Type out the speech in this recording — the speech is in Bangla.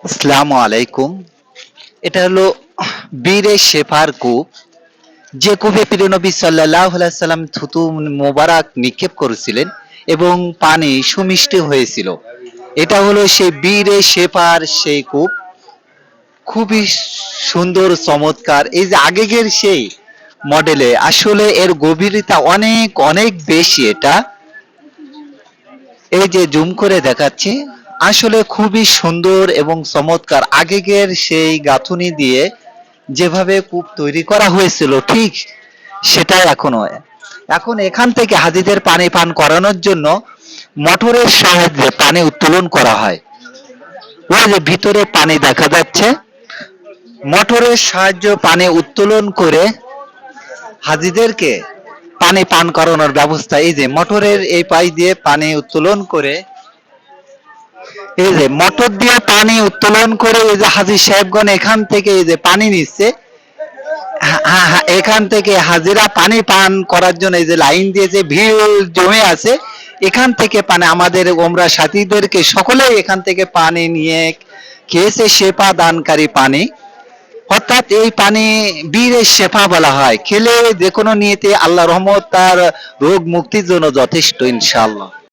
আসসালামু আলাইকুম। এটা হলো বীরে শেফার কূপ। যে কূপে প্রিয় নবী সাল্লাল্লাহু আলাইহি সাল্লাম থুতু মোবারক নিক্ষেপ করেছিলেন এবং পানি সুমিষ্ট হয়েছিল। এটা হলো সেই বীরে শেফার সেই কূপ। খুবই সুন্দর চমৎকার। এই যে আগের সেই মডেলে আসলে এর গভীরতা অনেক অনেক বেশি এটা। এই যে জুম করে দেখাচ্ছি, আসলে খুবই সুন্দর এবং চমৎকার। আগের সেই গাঁথুনি দিয়ে যেভাবে কূপ তৈরি করা হয়েছিল ঠিক সেটাই এখনো। এখন এখান থেকে হাজীদের পানি পান করানোর জন্য মোটরের সাহায্যে পানি উত্তোলন করা হয়। ওই যে ভিতরে পানি দেখা যাচ্ছে, মোটরের সাহায্যে পানি উত্তোলন করে হাজীদেরকে পানি পান করানোর ব্যবস্থা। এই যে মোটরের এই পাই দিয়ে পানি উত্তোলন করে, এই যে মোটর দিয়ে পানি উত্তোলন করে এই যে হাজী সাহেবগণ এখান থেকে এই যে পানি নিচ্ছে। এখান থেকে হাজিরা পানি পান করার জন্য এই যে লাইন দিয়েছে, ভিড় জমে আছে। এখান থেকে পানি আমাদের ওমরা সাথীদেরকে সকলেই এখান থেকে পানি নিয়ে খেয়েছে, শেফা দানকারী পানি। অর্থাৎ এই পানি বীরের শেফা বলা হয়। খেলে যে কোনো নিয়তে আল্লাহ রহমত তার রোগ মুক্তির জন্য যথেষ্ট ইনশাআল্লাহ।